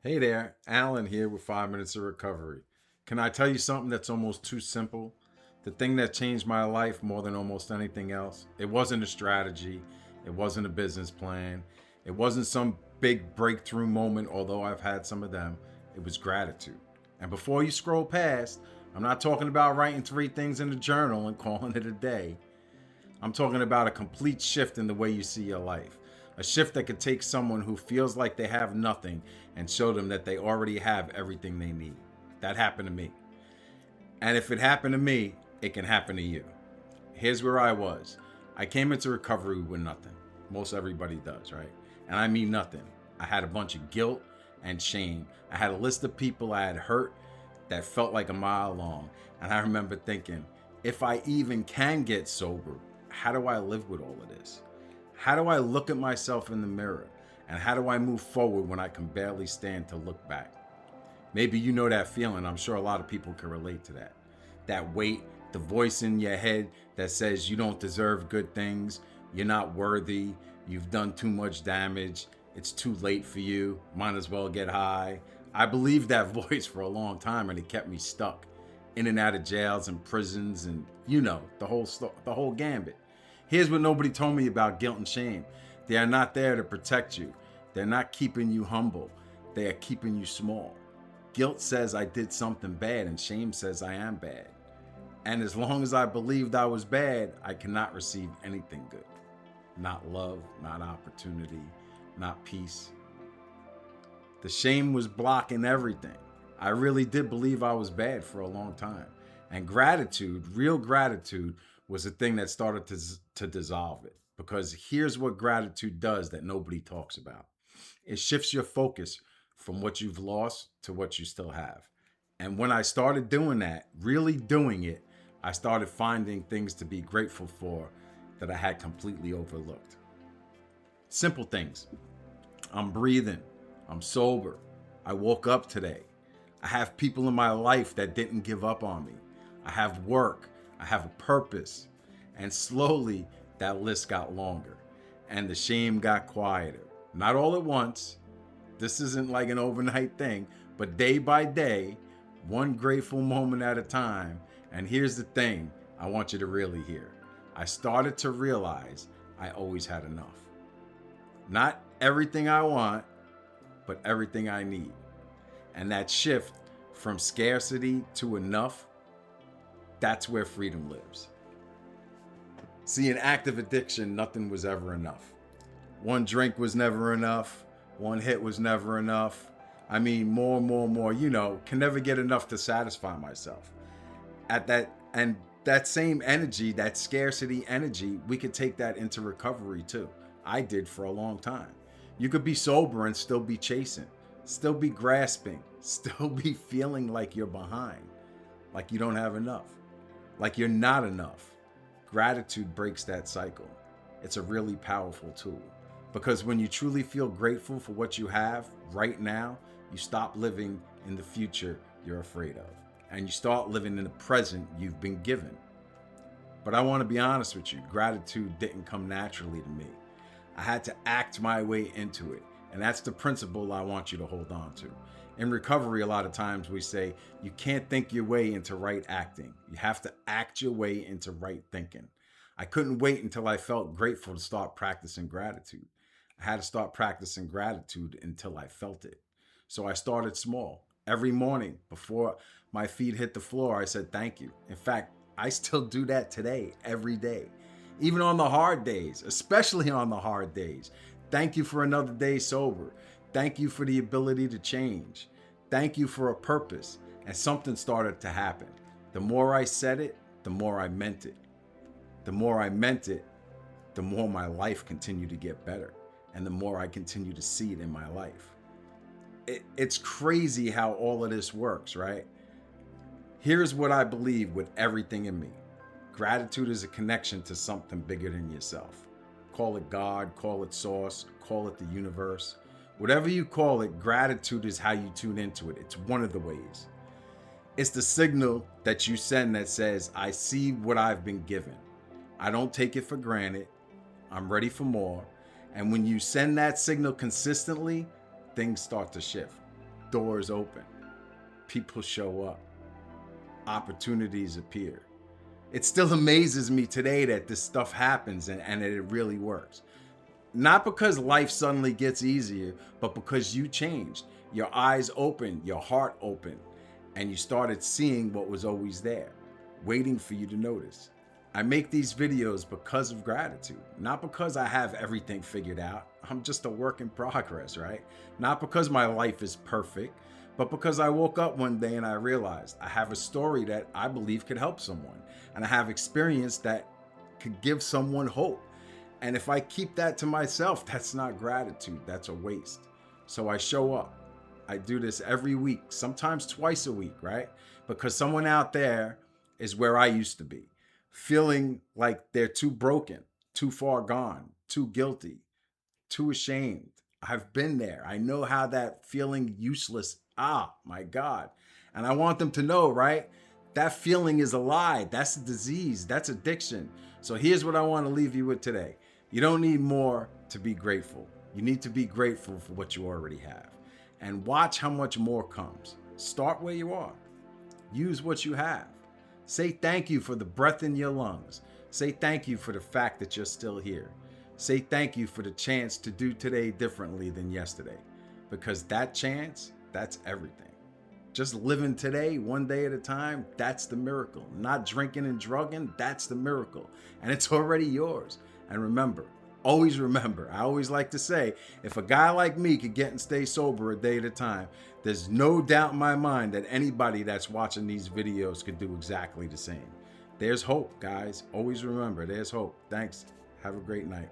Hey there, Alan here with 5 Minutes of Recovery. Can I tell you something that's almost too simple? The thing that changed my life more than almost anything else, it wasn't a strategy, it wasn't a business plan, it wasn't some big breakthrough moment, although I've had some of them. It was gratitude. And before you scroll past, I'm not talking about writing three things in a journal and calling it a day. I'm talking about a complete shift in the way you see your life. A shift that could take someone who feels like they have nothing and show them that they already have everything they need. That happened to me. And if it happened to me, it can happen to you. Here's where I was. I came into recovery with nothing. Most everybody does, right? And I mean nothing. I had a bunch of guilt and shame. I had a list of people I had hurt that felt like a mile long. And I remember thinking, if I even can get sober, how do I live with all of this? How do I look at myself in the mirror? And how do I move forward when I can barely stand to look back? Maybe you know that feeling. I'm sure a lot of people can relate to that. That weight, the voice in your head that says you don't deserve good things, you're not worthy, you've done too much damage, it's too late for you, might as well get high. I believed that voice for a long time and it kept me stuck in and out of jails and prisons and the whole gambit. Here's what nobody told me about guilt and shame. They are not there to protect you. They're not keeping you humble. They are keeping you small. Guilt says I did something bad, and shame says I am bad. And as long as I believed I was bad, I cannot receive anything good. Not love, not opportunity, not peace. The shame was blocking everything. I really did believe I was bad for a long time. And gratitude, real gratitude, was the thing that started to dissolve it. Because here's what gratitude does that nobody talks about: it shifts your focus from what you've lost to what you still have. And when I started doing that, really doing it, I started finding things to be grateful for that I had completely overlooked. Simple things. I'm breathing. I'm sober. I woke up today. I have people in my life that didn't give up on me. I have work. I have a purpose. And slowly, that list got longer and the shame got quieter. Not all at once. This isn't like an overnight thing, but day by day, one grateful moment at a time. And here's the thing I want you to really hear: I started to realize I always had enough. Not everything I want, but everything I need. And that shift from scarcity to enough, that's where freedom lives. See, in active addiction, nothing was ever enough. One drink was never enough. One hit was never enough. I mean, more and more and more, can never get enough to satisfy myself. At that, and that same energy, that scarcity energy, we could take that into recovery too. I did for a long time. You could be sober and still be chasing, still be grasping, still be feeling like you're behind, like you don't have enough, like you're not enough. Gratitude breaks that cycle. It's a really powerful tool because when you truly feel grateful for what you have right now, you stop living in the future you're afraid of and you start living in the present you've been given. But I want to be honest with you, gratitude didn't come naturally to me. I had to act my way into it. And that's the principle I want you to hold on to. In recovery, a lot of times we say you can't think your way into right acting. You have to act your way into right thinking. I couldn't wait until I felt grateful to start practicing gratitude. I had to start practicing gratitude until I felt it. So I started small. Every morning before my feet hit the floor, I said thank you. In fact, I still do that today, every day. Even on the hard days, especially on the hard days. Thank you for another day sober. Thank you for the ability to change. Thank you for a purpose. And something started to happen. The more I said it, the more I meant it. The more I meant it, the more my life continued to get better. And the more I continue to see it in my life. It's crazy how all of this works, right? Here's what I believe with everything in me: gratitude is a connection to something bigger than yourself. Call it God, call it source, call it the universe. Whatever you call it, gratitude is how you tune into it. It's one of the ways. It's the signal that you send that says, I see what I've been given. I don't take it for granted. I'm ready for more. And when you send that signal consistently, things start to shift. doors open, people show up, opportunities appear. It still amazes me today that this stuff happens and that it really works. Not because life suddenly gets easier, but because you changed. Your eyes opened, your heart opened, and you started seeing what was always there, waiting for you to notice. I make these videos because of gratitude, not because I have everything figured out. I'm just a work in progress, right? Not because my life is perfect, but because I woke up one day and I realized I have a story that I believe could help someone, and I have experience that could give someone hope. And if I keep that to myself, that's not gratitude, that's a waste. So I show up. I do this every week, sometimes twice a week, right? Because someone out there is where I used to be, feeling like they're too broken, too far gone, too guilty, too ashamed. I've been there. I know how that feeling useless, my God. And I want them to know, right? That feeling is a lie. That's a disease. That's addiction. So here's what I want to leave you with today. You don't need more to be grateful. You need to be grateful for what you already have. And watch how much more comes. Start where you are. Use what you have. Say thank you for the breath in your lungs. Say thank you for the fact that you're still here. Say thank you for the chance to do today differently than yesterday. Because that chance, that's everything. Just living today, one day at a time, that's the miracle. Not drinking and drugging, that's the miracle. And it's already yours. And remember, always remember, I always like to say, if a guy like me could get and stay sober a day at a time, there's no doubt in my mind that anybody that's watching these videos could do exactly the same. There's hope, guys. Always remember, there's hope. Thanks. Have a great night.